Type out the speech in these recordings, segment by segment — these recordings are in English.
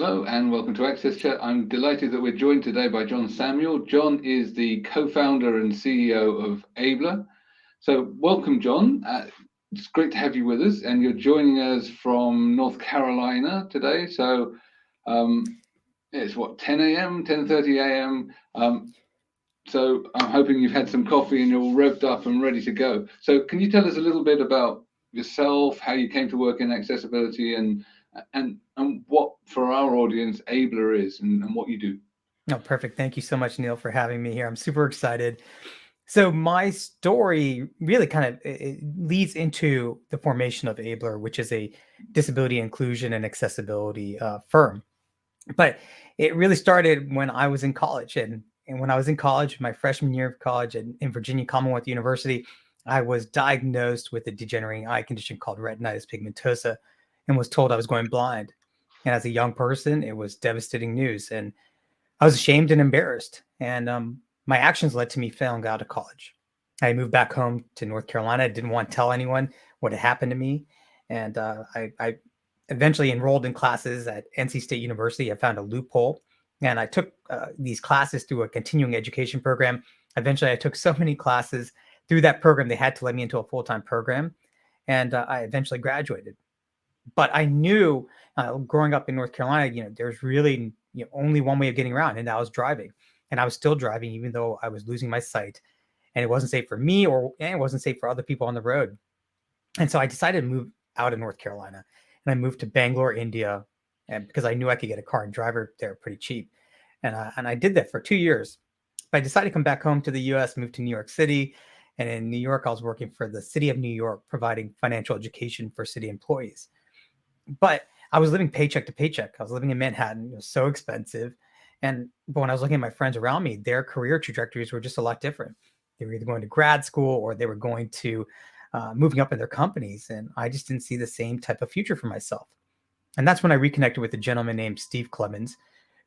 Hello and welcome to Access Chat. I'm delighted that we're joined today by John Samuel. John is the co-founder and CEO of Ablr. So welcome, John. It's great to have you with us, and you're joining us from North Carolina today. So it's what, 10 a.m., 10:30 a.m. So I'm hoping you've had some coffee and you're all revved up and ready to go. So can you tell us a little bit about yourself, how you came to work in accessibility, and what, for our audience, Ablr is and what you do? Oh, perfect. Thank you so much, Neil, for having me here. I'm super excited. So my story really kind of it leads into the formation of Ablr, which is a disability inclusion and accessibility firm. But it really started when I was in college. And when I was in college, my freshman year of college in Virginia Commonwealth University, I was diagnosed with a degenerating eye condition called retinitis pigmentosa and was told I was going blind. And as a young person, it was devastating news. And I was ashamed and embarrassed. And my actions led to me failing out of college. I moved back home to North Carolina. I didn't want to tell anyone what had happened to me. And I eventually enrolled in classes at NC State University. I found a loophole and I took these classes through a continuing education program. Eventually, I took so many classes through that program, they had to let me into a full-time program. And I eventually graduated. But I knew growing up in North Carolina, there's really only one way of getting around, and that was driving. And I was still driving, even though I was losing my sight. And it wasn't safe for me, and it wasn't safe for other people on the road. And so I decided to move out of North Carolina, and I moved to Bangalore, India, and because I knew I could get a car and drive there pretty cheap. And I did that for 2 years. But I decided to come back home to the U.S., move to New York City. And in New York, I was working for the city of New York, providing financial education for city employees. But I was living paycheck to paycheck. I was living in Manhattan. It was so expensive. But when I was looking at my friends around me, their career trajectories were just a lot different. They were either going to grad school or they were going to moving up in their companies. And I just didn't see the same type of future for myself. And that's when I reconnected with a gentleman named Steve Clemens,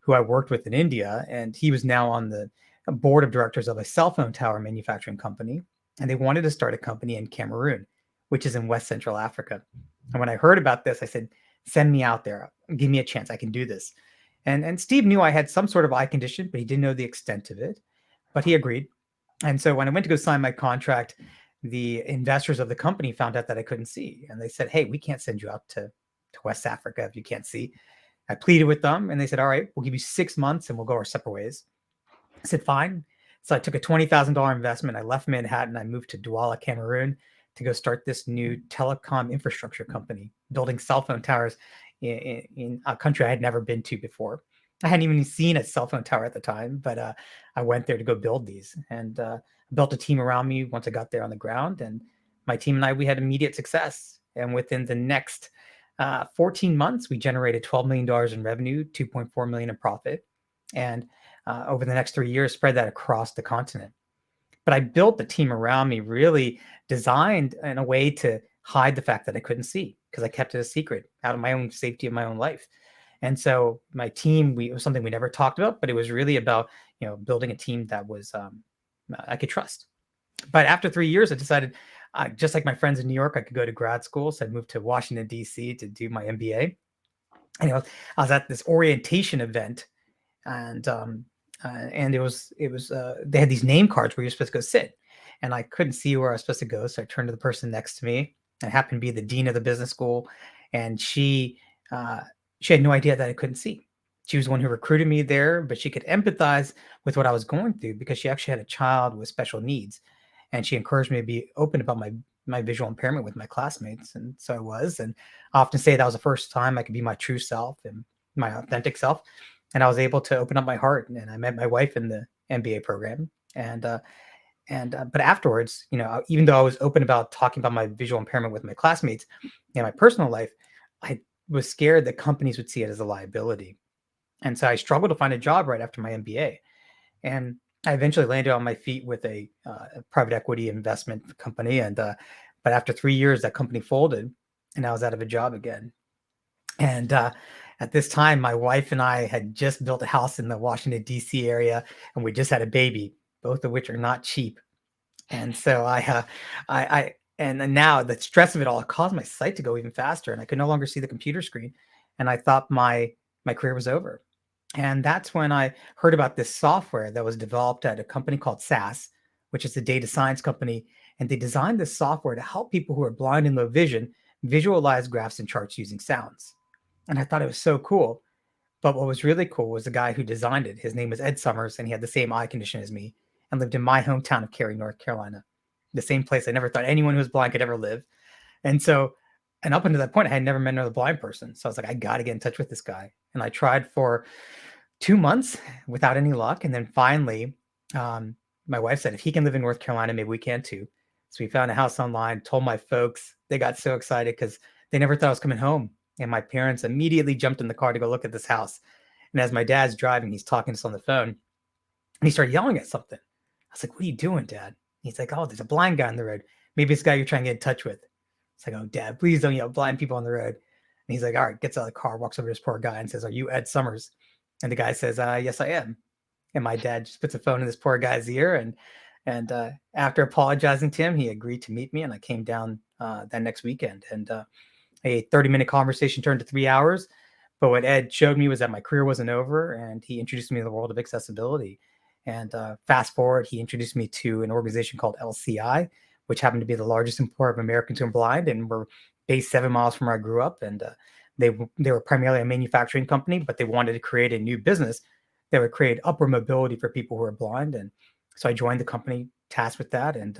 who I worked with in India. And he was now on the board of directors of a cell phone tower manufacturing company. And they wanted to start a company in Cameroon, which is in West Central Africa. And when I heard about this, I said, send me out there. Give me a chance. I can do this. And Steve knew I had some sort of eye condition, but he didn't know the extent of it. But he agreed. And so when I went to go sign my contract, the investors of the company found out that I couldn't see. And they said, hey, we can't send you out to West Africa if you can't see. I pleaded with them and they said, all right, we'll give you 6 months and we'll go our separate ways. I said, fine. So I took a $20,000 investment. I left Manhattan. I moved to Douala, Cameroon to go start this new telecom infrastructure company, building cell phone towers in a country I had never been to before. I hadn't even seen a cell phone tower at the time, but I went there to go build these and built a team around me once I got there on the ground. And my team and I, we had immediate success. And within the next 14 months, we generated $12 million in revenue, 2.4 million in profit. And over the next 3 years, spread that across the continent. But I built the team around me really designed in a way to hide the fact that I couldn't see because I kept it a secret out of my own safety of my own life. And so my team, it was something we never talked about, but it was really about, building a team that was I could trust. But after 3 years, I decided, just like my friends in New York, I could go to grad school. So I moved to Washington, D.C. to do my MBA. And I was at this orientation event and it was they had these name cards where you're supposed to go sit, and I couldn't see where I was supposed to go, so I turned to the person next to me. It happened to be the dean of the business school, and she had no idea that I couldn't see. She was the one who recruited me there, but she could empathize with what I was going through because she actually had a child with special needs, and she encouraged me to be open about my visual impairment with my classmates, and so I was. And I often say that was the first time I could be my true self and my authentic self. And I was able to open up my heart, and I met my wife in the MBA program. But afterwards, even though I was open about talking about my visual impairment with my classmates in my personal life, I was scared that companies would see it as a liability. And so I struggled to find a job right after my MBA. And I eventually landed on my feet with a private equity investment company. But after 3 years, that company folded, and I was out of a job again. And at this time, my wife and I had just built a house in the Washington, D.C. area, and we just had a baby, both of which are not cheap. And so and now the stress of it all caused my sight to go even faster, and I could no longer see the computer screen. And I thought my my career was over. And that's when I heard about this software that was developed at a company called SAS, which is a data science company. And they designed this software to help people who are blind and low vision visualize graphs and charts using sounds. And I thought it was so cool. But what was really cool was the guy who designed it. His name was Ed Summers, and he had the same eye condition as me and lived in my hometown of Cary, North Carolina, the same place I never thought anyone who was blind could ever live. And so, and up until that point, I had never met another blind person. So I was like, I got to get in touch with this guy. And I tried for 2 months without any luck. And then finally, my wife said, if he can live in North Carolina, maybe we can too. So we found a house online, told my folks. They got so excited because they never thought I was coming home. And my parents immediately jumped in the car to go look at this house. And as my dad's driving, he's talking to us on the phone. And he started yelling at something. I was like, what are you doing, Dad? He's like, oh, there's a blind guy on the road. Maybe it's the guy you're trying to get in touch with. It's like, oh, Dad, please don't yell at blind people on the road. And he's like, all right, gets out of the car, walks over to this poor guy and says, are you Ed Summers? And the guy says, yes, I am. And my dad just puts a phone in this poor guy's ear. And after apologizing to him, he agreed to meet me. And I came down that next weekend. And a 30-minute conversation turned to 3 hours. But what Ed showed me was that my career wasn't over. And he introduced me to the world of accessibility. And fast forward, he introduced me to an organization called LCI, which happened to be the largest employer of Americans who are blind. And we're based 7 miles from where I grew up. And they were primarily a manufacturing company, but they wanted to create a new business that would create upward mobility for people who are blind. And so I joined the company tasked with that. And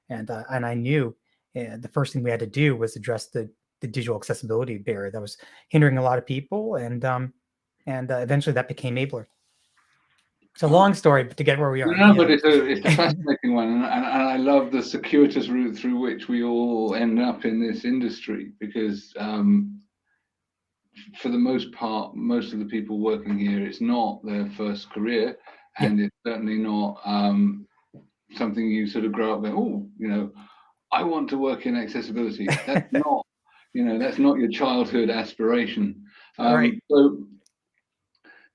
I knew the first thing we had to do was address the digital accessibility barrier that was hindering a lot of people. And eventually that became Ablr. It's a long story to get where we are. No, but it's a fascinating one, and I love the circuitous route through which we all end up in this industry, because for the most part, most of the people working here, it's not their first career, and it's certainly not something you sort of grow up going, oh, I want to work in accessibility. That's not, that's not your childhood aspiration. Right. So,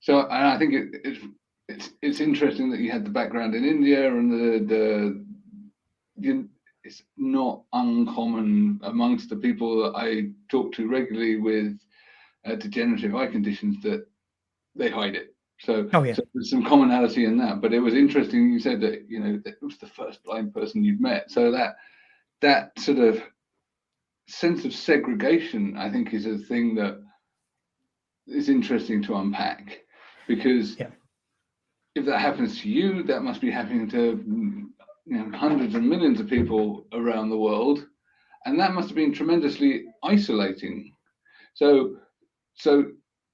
and I think it's interesting that you had the background in India, and it's not uncommon amongst the people that I talk to regularly with degenerative eye conditions that they hide it. So, so there's some commonality in that. But it was interesting you said that that was the first blind person you'd met. So that sort of sense of segregation, I think, is a thing that is interesting to unpack, because if that happens to you, that must be happening to hundreds and millions of people around the world, and that must have been tremendously isolating. So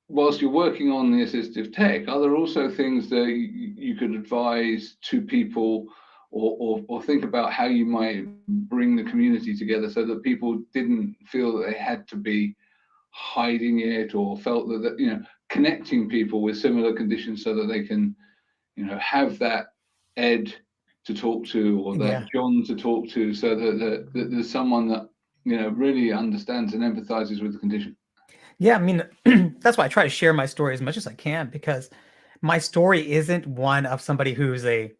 whilst you're working on the assistive tech, are there also things that you could advise to people, or think about how you might bring the community together so that people didn't feel that they had to be hiding it, or felt that connecting people with similar conditions so that they can have that Ed to talk to, or that John to talk to, so that there's someone that really understands and empathizes with the condition? Yeah, I mean, that's why I try to share my story as much as I can, because my story isn't one of somebody who's a,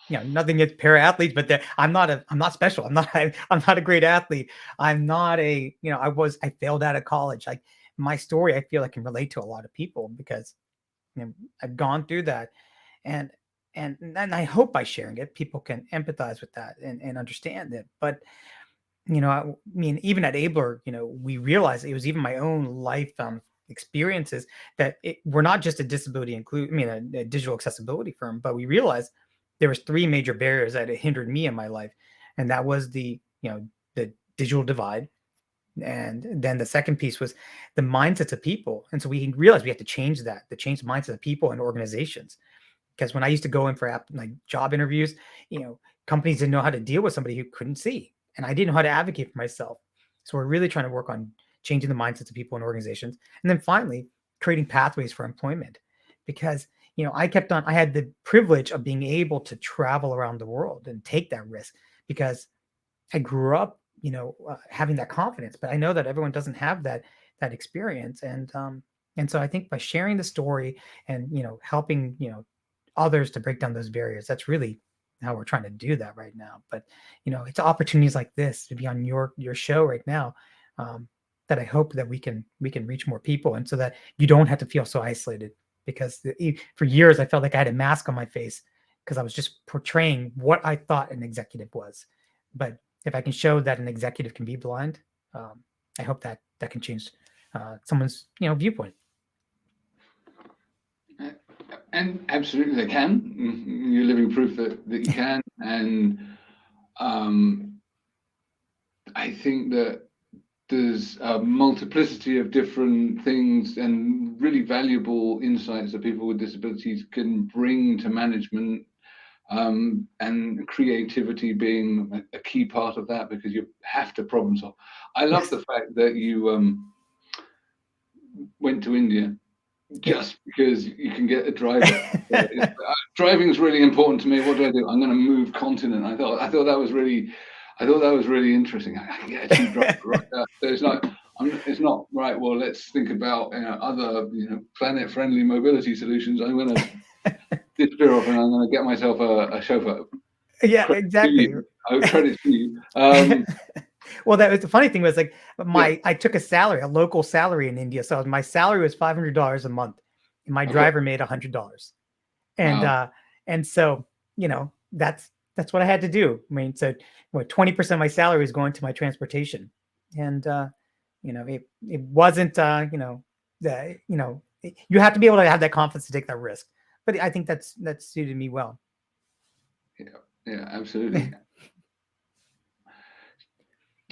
nothing against para athletes, but I'm not special. I'm not a great athlete. I'm not a, I failed out of college. Like, my story, I feel I can relate to a lot of people because I've gone through that, and I hope by sharing it, people can empathize with that and understand it. But I mean, even at Ablr, we realized it was even my own life experiences that we're not just a disability a digital accessibility firm, but we realized there was 3 major barriers that hindered me in my life, and that was the digital divide, and then the second piece was the mindsets of people. And so we realized we had to change that, to change the mindset of people and organizations. Because when I used to go in for job interviews, companies didn't know how to deal with somebody who couldn't see, and I didn't know how to advocate for myself. So we're really trying to work on changing the mindsets of people and organizations, and then finally creating pathways for employment. Because I had the privilege of being able to travel around the world and take that risk, because I grew up, having that confidence. But I know that everyone doesn't have that experience, and so I think by sharing the story and helping others to break down those barriers, that's really how we're trying to do that right now. But it's opportunities like this to be on your show right now, that I hope that we can reach more people, and so that you don't have to feel so isolated. Because for years I felt like I had a mask on my face because I was just portraying what I thought an executive was. But if I can show that an executive can be blind, I hope that can change someone's viewpoint. And absolutely they can. You're living proof that you can. And I think that there's a multiplicity of different things and really valuable insights that people with disabilities can bring to management, and creativity being a key part of that, because you have to problem solve. I love the fact that you went to India just because you can get a driver. Driving is really important to me. What do? I'm going to move continent. I thought that was really interesting. I can get a cheap driver right there. So it's not right. Well, let's think about other planet-friendly mobility solutions. I'm going to disappear off and I'm going to get myself a chauffeur. Yeah, exactly. Credit to you. Well, that was the funny thing was like I took a local salary in India. So my salary was $500 a month, and my driver made $100. And Wow. And so that's what I had to do. I mean, so 20% of my salary is going to my transportation, and it wasn't you have to be able to have that confidence to take that risk. But I think that's suited me well. Yeah, absolutely.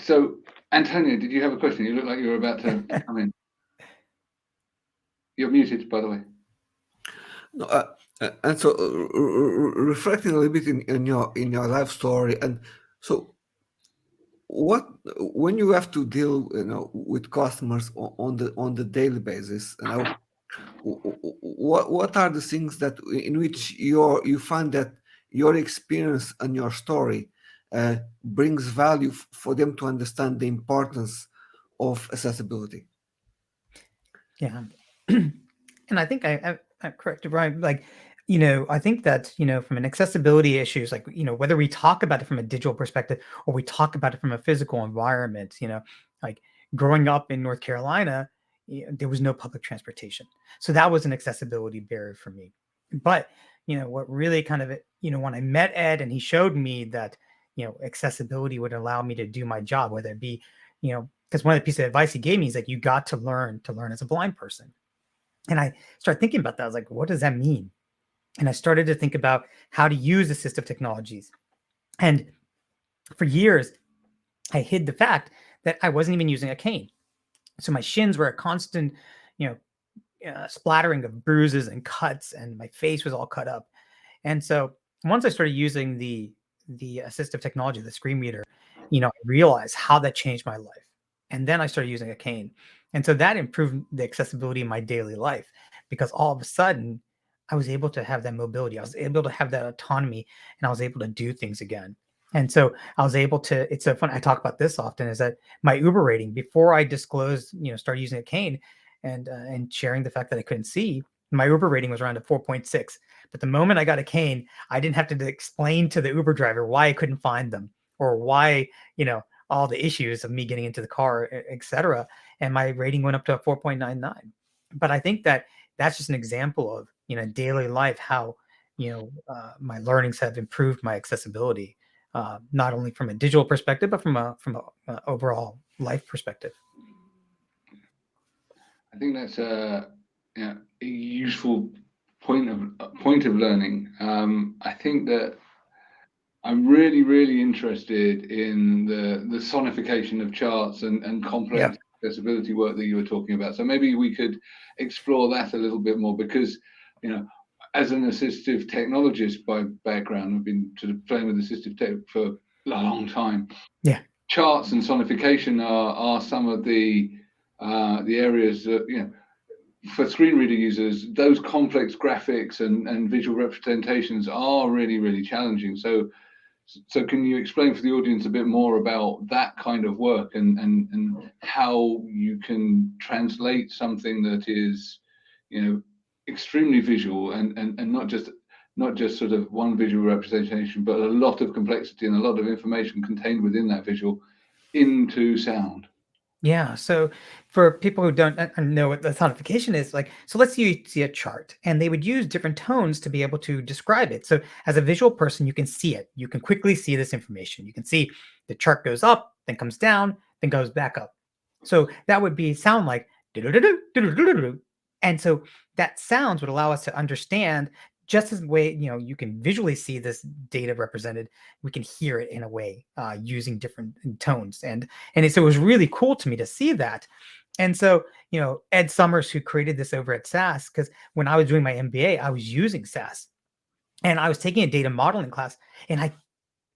So, Antonio, did you have a question? You look like you were about to come in. You're muted, by the way. No, and so reflecting a little bit in your life story, and so when you have to deal with customers on the daily basis, what are the things that in which you find that your experience and your story brings value for them to understand the importance of accessibility? Yeah. And I think I'm correct, Brian. Like, I think that, from an accessibility issues, like, whether we talk about it from a digital perspective or we talk about it from a physical environment, like growing up in North Carolina, there was no public transportation. So that was an accessibility barrier for me. But, what really kind of, when I met Ed and he showed me that, accessibility would allow me to do my job, whether it be, because one of the pieces of advice he gave me is like, you got to learn as a blind person. And I started thinking about that. I was like, what does that mean? And I started to think about how to use assistive technologies. And for years, I hid the fact that I wasn't even using a cane. So my shins were a constant, splattering of bruises and cuts, and my face was all cut up. And so once I started using the assistive technology, the screen reader, I realized how that changed my life. And then I started using a cane. And so that improved the accessibility in my daily life, because all of a sudden I was able to have that mobility. I was able to have that autonomy, and I was able to do things again. And so I was able to, it's so fun. I talk about this often, is that my Uber rating before I disclosed, started using a cane and sharing the fact that I couldn't see, my Uber rating was around a 4.6. But the moment I got a cane, I didn't have to explain to the Uber driver why I couldn't find them, or why, all the issues of me getting into the car, etc. And my rating went up to a 4.99. But I think that that's just an example of, daily life, how, my learnings have improved my accessibility, not only from a digital perspective, but from a overall life perspective. I think that's a useful point of learning. I think that I'm really, really interested in the sonification of charts and complex accessibility work that you were talking about. So maybe we could explore that a little bit more, because, as an assistive technologist by background, I've been sort of playing with assistive tech for a long time. Yeah. Charts and sonification are some of the areas that, for screen reader users, those complex graphics and visual representations are really, really challenging. So can you explain for the audience a bit more about that kind of work and how you can translate something that is, extremely visual and not just sort of one visual representation, but a lot of complexity and a lot of information contained within that visual into sound? Yeah. So for people who don't know what the sonification is, like, so let's say you see a chart and they would use different tones to be able to describe it. So as a visual person, you can see it. You can quickly see this information. You can see the chart goes up, then comes down, then goes back up. So that would be sound like do-do-do-do, do-do-do-do-do. And so that sounds would allow us to understand just as way, you can visually see this data represented, we can hear it in a way using different tones. So it was really cool to me to see that. And so, Ed Summers, who created this over at SAS, because when I was doing my MBA, I was using SAS and I was taking a data modeling class and I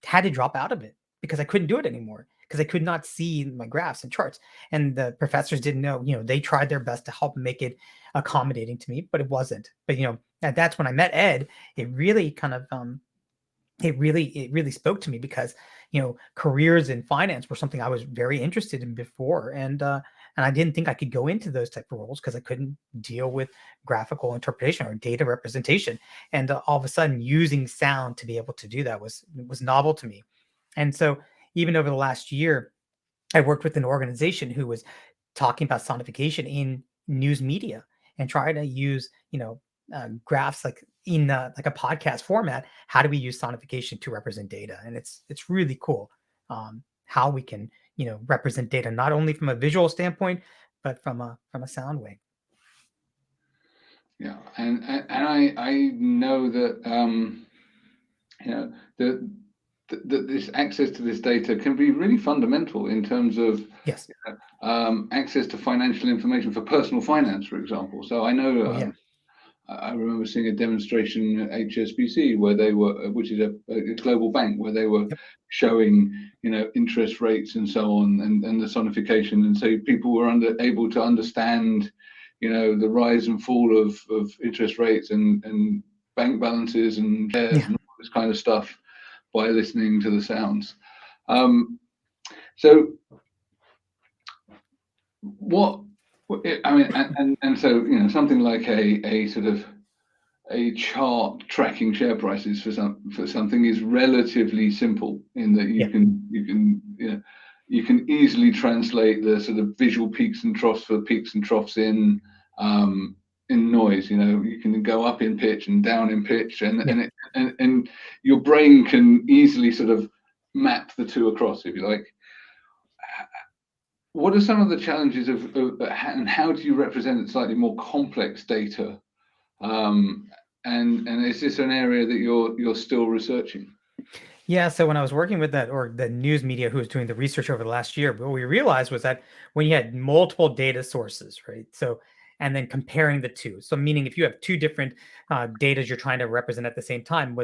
had to drop out of it because I couldn't do it anymore because I could not see my graphs and charts. And the professors didn't know, they tried their best to help make it accommodating to me, but it wasn't. But, that's when I met Ed. It really kind of, it really spoke to me because careers in finance were something I was very interested in before, and I didn't think I could go into those type of roles because I couldn't deal with graphical interpretation or data representation. And all of a sudden, using sound to be able to do that was novel to me. And so even over the last year, I worked with an organization who was talking about sonification in news media and trying to use, graphs like in like a podcast format. How do we use sonification to represent data? And it's really cool how we can, represent data not only from a visual standpoint, but from a sound way. Yeah, and I know that that this access to this data can be really fundamental in terms of Yes. access to financial information for personal finance, for example. So I know I remember seeing a demonstration at HSBC where they were, which is a global bank, where they were showing, interest rates and so on, and the sonification, and so people were able to understand, the rise and fall of interest rates and bank balances and shares and all this kind of stuff by listening to the sounds. So what I mean, and so something like a sort of a chart tracking share prices for something is relatively simple in that you can easily translate the sort of visual peaks and troughs for peaks and troughs in noise. You can go up in pitch and down in pitch, and your brain can easily sort of map the two across, if you like. What are some of the challenges and how do you represent slightly more complex data? And is this an area that you're still researching? Yeah, so when I was working with that, or the news media who was doing the research over the last year, what we realized was that when you had multiple data sources, right? So, and then comparing the two. So meaning if you have two different data you're trying to represent at the same time,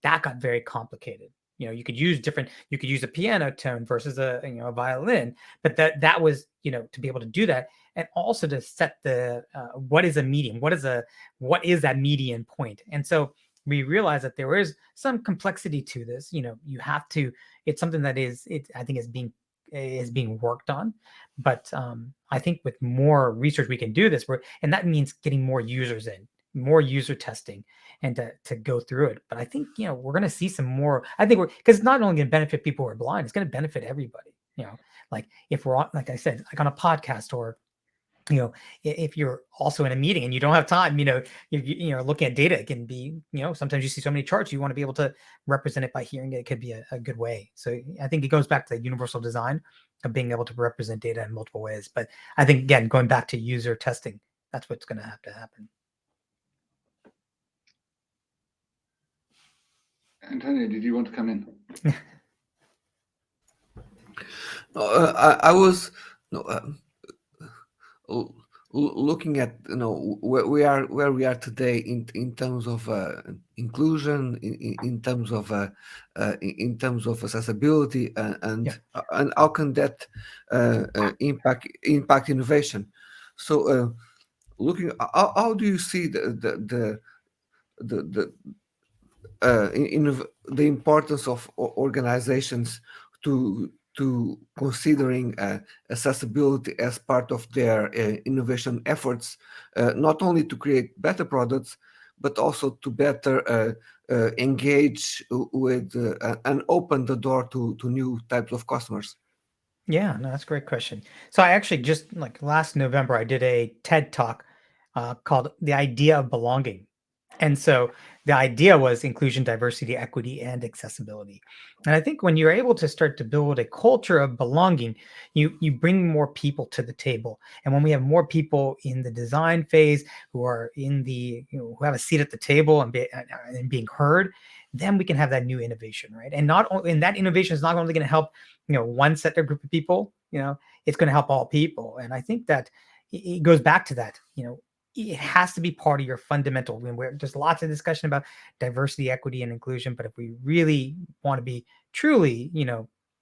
that got very complicated. You could use a piano tone versus a violin, but that was, to be able to do that. And also to set the, what is a median? What is that median point? And so we realized that there is some complexity to this. It's something that I think is being worked on, but I think with more research we can do this, and that means getting more users in, more user testing, and to go through it. But I think we're going to see some more. I think because it's not only going to benefit people who are blind, it's going to benefit everybody. Like if we're on, like I said, like on a podcast, or if you're also in a meeting and you don't have time, you're looking at data, it can be, sometimes you see so many charts, you want to be able to represent it by hearing it. It could be a good way. So I think it goes back to the universal design of being able to represent data in multiple ways. But I think, again, going back to user testing, that's what's going to have to happen. Antonio, did you want to come in? I was looking at where we are today in terms of inclusion, in terms of accessibility, and how can that impact innovation. So looking, how do you see the importance of organizations to considering accessibility as part of their innovation efforts, not only to create better products, but also to better engage with and open the door to new types of customers? Yeah, no, that's a great question. So I actually just like last November, I did a TED talk called "The Idea of Belonging," and so the idea was inclusion, diversity, equity, and accessibility. And I think when you're able to start to build a culture of belonging, you bring more people to the table. And when we have more people in the design phase who are in the who have a seat at the table and being heard, then we can have that new innovation, right? And not only and that innovation is not only going to help one set of group of people, it's going to help all people. And I think that it goes back to that, it has to be part of your fundamental. There's lots of discussion about diversity, equity, and inclusion, but if we really want to be truly,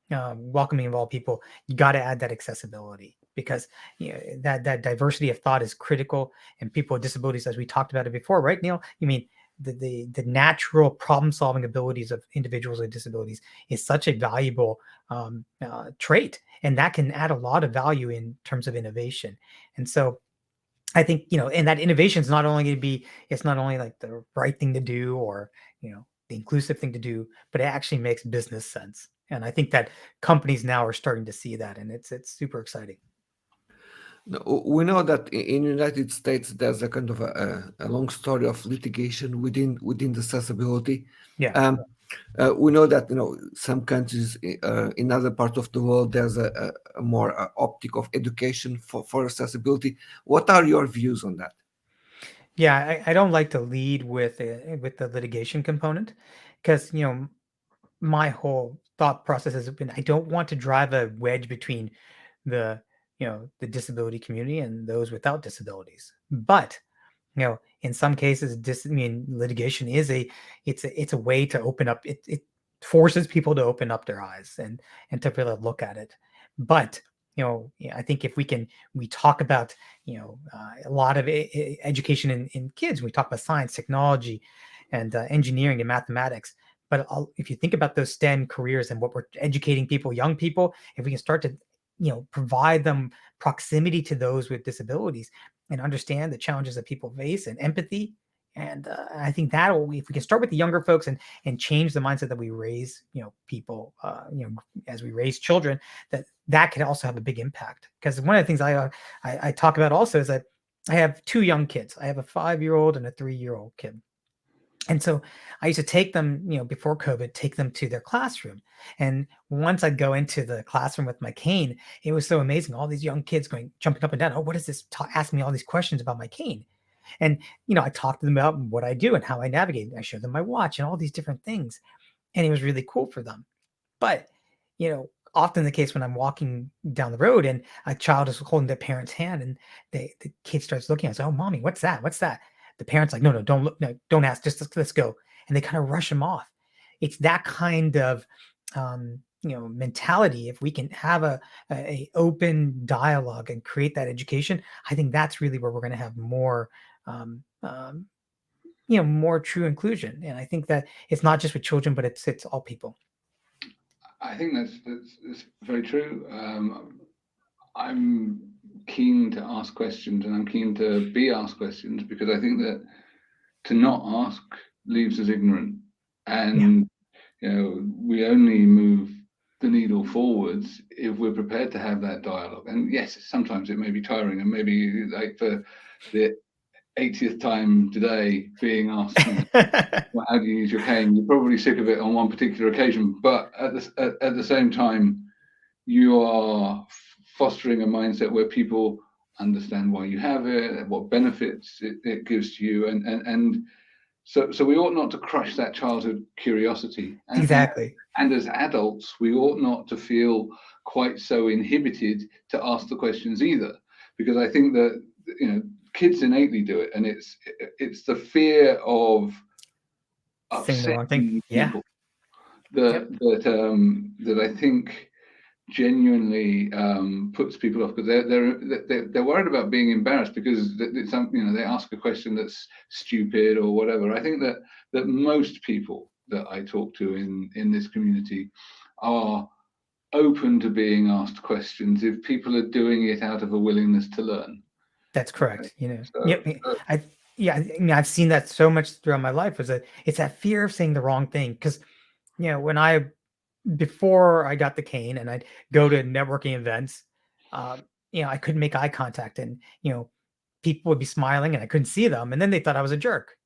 welcoming of all people, you got to add that accessibility because that diversity of thought is critical. And people with disabilities, as we talked about it before, right, Neil? You mean the natural problem solving abilities of individuals with disabilities is such a valuable trait, and that can add a lot of value in terms of innovation. And so I think, and that innovation is not only going to be, it's not only like the right thing to do or, the inclusive thing to do, but it actually makes business sense. And I think that companies now are starting to see that, and it's super exciting. No, we know that in United States there's a kind of a long story of litigation within accessibility. Yeah. Um, we know that some countries in other parts of the world there's a more optic of education for accessibility. What are your views on that? Yeah, I don't like to lead with the litigation component because my whole thought process has been I don't want to drive a wedge between the disability community and those without disabilities. But in some cases, litigation is it's a way to open up. It forces people to open up their eyes and to really look at it. But yeah, I think if we talk about a lot of education in kids. We talk about science, technology, and engineering and mathematics. But if you think about those STEM careers and what we're educating people, young people, if we can start to provide them proximity to those with disabilities and understand the challenges that people face and empathy. And I think that if we can start with the younger folks and change the mindset that we raise, people, as we raise children, that can also have a big impact. Because one of the things I talk about also is that I have two young kids. I have a 5-year-old and a 3-year-old kid. And so I used to take them, before COVID, take them to their classroom. And once I'd go into the classroom with my cane, it was so amazing. All these young kids jumping up and down. Oh, what is this? Asking me all these questions about my cane. And, I talked to them about what I do and how I navigate. I showed them my watch and all these different things. And it was really cool for them. But, often the case when I'm walking down the road and a child is holding their parent's hand and the kid starts looking at us, oh, mommy, what's that? What's that? The parent's like, no, don't look, no, don't ask, just let's go. And they kind of rush them off. It's that kind of mentality. If we can have a open dialogue and create that education, I think that's really where we're going to have more more true inclusion. And I think that it's not just with children, but it's all people. I think that's very true. I'm keen to ask questions, and I'm keen to be asked questions because I think that to not ask leaves us ignorant, and we only move the needle forwards if we're prepared to have that dialogue. And yes, sometimes it may be tiring, and maybe like for the 80th time today being asked, well, how do you use your cane? You're probably sick of it on one particular occasion, but at the same time, you are fostering a mindset where people understand why you have it, what benefits it gives to you, and so we ought not to crush that childhood curiosity. Exactly. And as adults, we ought not to feel quite so inhibited to ask the questions either, because I think that kids innately do it, and it's the fear of saying the wrong thing. people Yep. that I think genuinely puts people off, because they're worried about being embarrassed because they ask a question that's stupid or whatever. I think that most people that I talk to in this community are open to being asked questions if people are doing it out of a willingness to learn. That's correct. So, I've seen that so much throughout my life. It's that fear of saying the wrong thing. Because when I before I got the cane and I'd go to networking events, I couldn't make eye contact, and people would be smiling and I couldn't see them, and then they thought I was a jerk.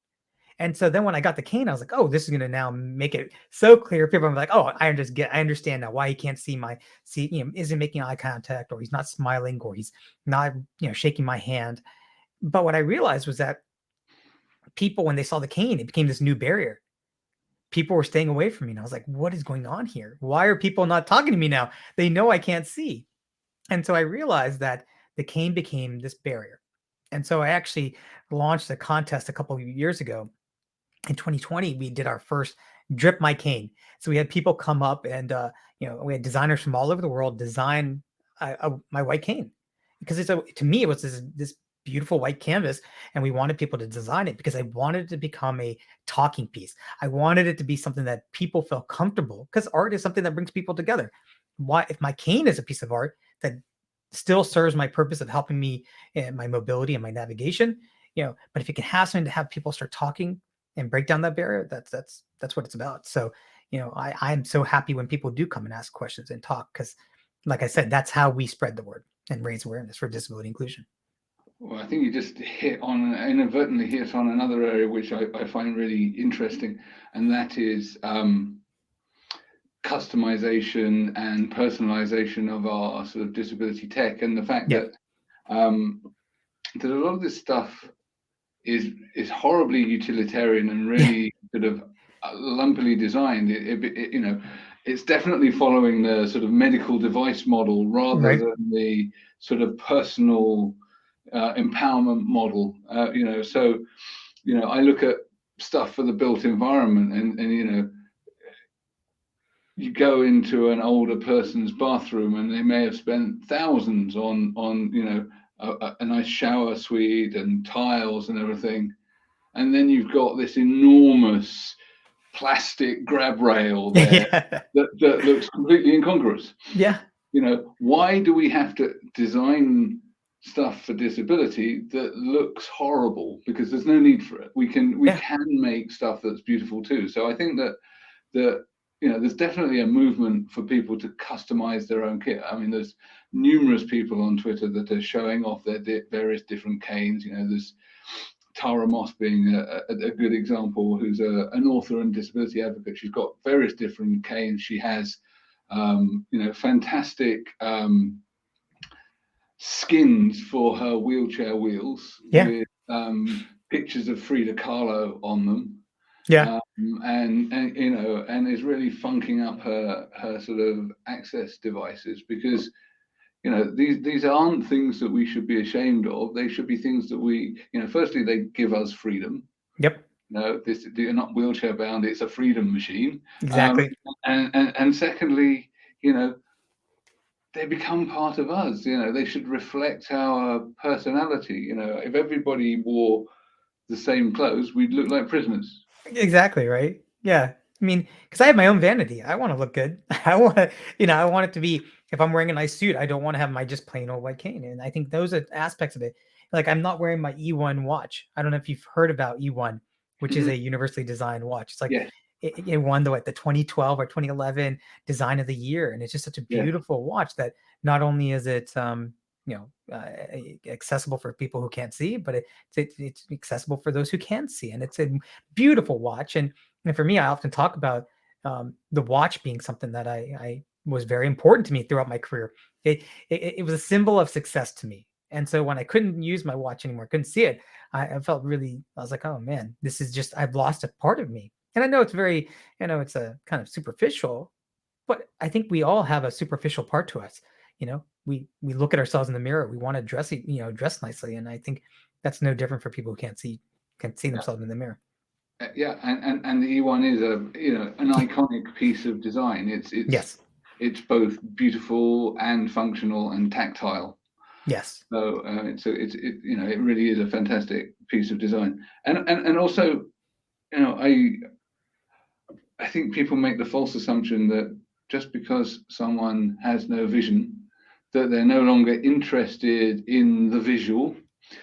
And so then when I got the cane, I was like, oh, this is going to now make it so clear. People are like, oh, I understand now why he can't isn't making eye contact, or he's not smiling, or he's not, shaking my hand. But what I realized was that people, when they saw the cane, it became this new barrier. People were staying away from me. And I was like, what is going on here? Why are people not talking to me now? They know I can't see. And so I realized that the cane became this barrier. And so I actually launched a contest a couple of years ago. In 2020, we did our first Drip My Cane. So we had people come up and, we had designers from all over the world design my white cane, because to me, it was this beautiful white canvas, and we wanted people to design it because I wanted it to become a talking piece. I wanted it to be something that people felt comfortable, because art is something that brings people together. Why, if my cane is a piece of art that still serves my purpose of helping me in my mobility and my navigation, but if it can have something to have people start talking and break down that barrier, that's what it's about. So, I'm so happy when people do come and ask questions and talk, because like I said, that's how we spread the word and raise awareness for disability inclusion. Well, I think you just inadvertently hit on another area which I find really interesting, and that is customization and personalization of our sort of disability tech, and the fact that a lot of this stuff is horribly utilitarian and really sort of lumpily designed. It's definitely following the sort of medical device model rather than the sort of personal empowerment model. I look at stuff for the built environment, and you go into an older person's bathroom and they may have spent thousands on a nice shower suite and tiles and everything, and then you've got this enormous plastic grab rail there that looks completely incongruous. Why do we have to design stuff for disability that looks horrible? Because there's no need for it. We can make stuff that's beautiful too. So I think that there's definitely a movement for people to customize their own kit. I mean, there's numerous people on Twitter that are showing off their various different canes. There's Tara Moss being a good example, who's an author and disability advocate. She's got various different canes. She has fantastic skins for her wheelchair wheels with pictures of Frida Kahlo on them. And is really funking up her sort of access devices, because these aren't things that we should be ashamed of. They should be things that we, firstly, they give us freedom. You're not wheelchair bound. It's a freedom machine. Exactly. And secondly, they become part of us. They should reflect our personality. If everybody wore the same clothes, we'd look like prisoners. Exactly, right? Yeah. I mean, because I have my own vanity. I want to look good. I want to, I want it to be, if I'm wearing a nice suit, I don't want to have my just plain old white cane. And I think those are aspects of it. Like, I'm not wearing my E1 watch. I don't know if you've heard about E1, which is a universally designed watch. It's like it won the 2012 or 2011 design of the year. And it's just such a beautiful watch that not only is it, accessible for people who can't see, but it's accessible for those who can see. And it's a beautiful watch. And for me, I often talk about the watch being something that I was very important to me throughout my career. It was a symbol of success to me. And so when I couldn't use my watch anymore, couldn't see it, I felt really, I was like, oh man, this is just, I've lost a part of me. And I know it's very, it's a kind of superficial, but I think we all have a superficial part to us. We look at ourselves in the mirror. We want to dress nicely. And I think that's no different for people who can't see themselves in the mirror. And the E1 is an iconic piece of design. It's both beautiful and functional and tactile. So it really is a fantastic piece of design. And also, I think people make the false assumption that just because someone has no vision, that they're no longer interested in the visual.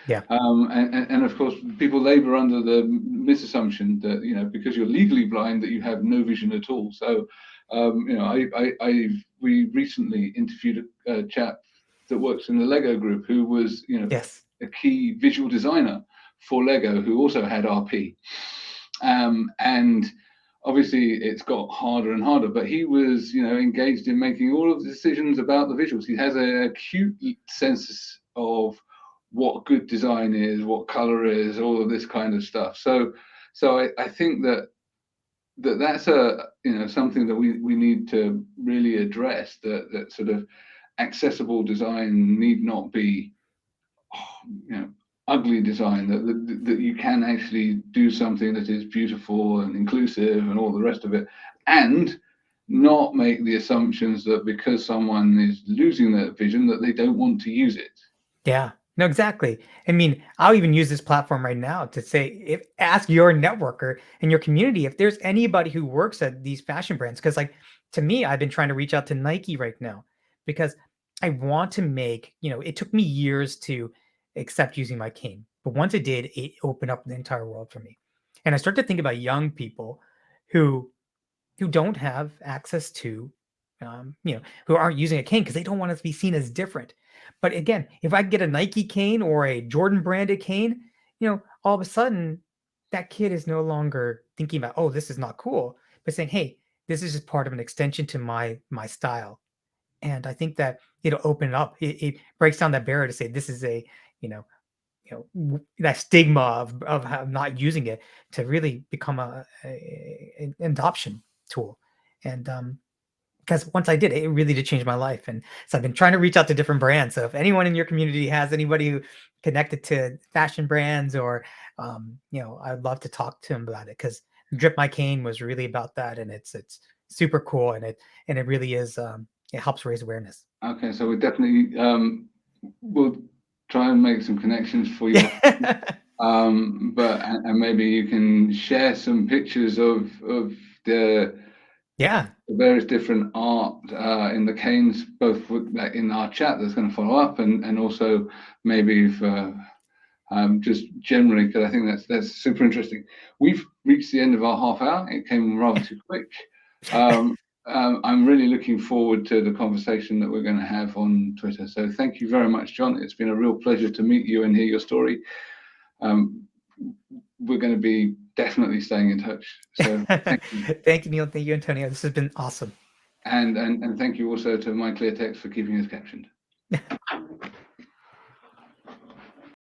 And of course, people labor under the misassumption that, because you're legally blind, that you have no vision at all. So We recently interviewed a chap that works in the Lego group who was, Yes. a key visual designer for Lego, who also had RP. And obviously it's got harder and harder, but he was, engaged in making all of the decisions about the visuals. He has an acute sense of what good design is, what color is, all of this kind of stuff. So I think that's something that we need to really address, that sort of accessible design need not be ugly design, that you can actually do something that is beautiful and inclusive and all the rest of it, and not make the assumptions that because someone is losing that vision that they don't want to use it. Yeah, no, exactly. I mean, I'll even use this platform right now to say, ask your networker in your community if there's anybody who works at these fashion brands. Because, like, to me, I've been trying to reach out to Nike right now because I want to make, it took me years to accept using my cane, but once it did, it opened up the entire world for me. And I start to think about young people who don't have access to, who aren't using a cane because they don't want to be seen as different. But again, if I get a Nike cane or a Jordan branded cane, all of a sudden that kid is no longer thinking about, oh, this is not cool, but saying, hey, this is just part of an extension to my style. And I think that it'll open it up. It breaks down that barrier to say this is a, that stigma of not using it to really become an adoption tool. And because once I did, it really did change my life. And so I've been trying to reach out to different brands. So if anyone in your community has anybody who connected to fashion brands, or I'd love to talk to them about it, because Drip My Cane was really about that, and it's super cool, and it really is. It helps raise awareness. Okay, so we definitely we'll try and make some connections for you. But maybe you can share some pictures of the various different art in the canes, both in our chat that's going to follow up, and also maybe if just generally, because I think that's super interesting. We've reached the end of our half hour. It came rather too quick. I'm really looking forward to the conversation that we're going to have on Twitter. So thank you very much, John. It's been a real pleasure to meet you and hear your story. We're going to be definitely staying in touch. So thank you. Thank you, Neil. Thank you, Antonio. This has been awesome. And thank you also to My Clear Text for keeping us captioned.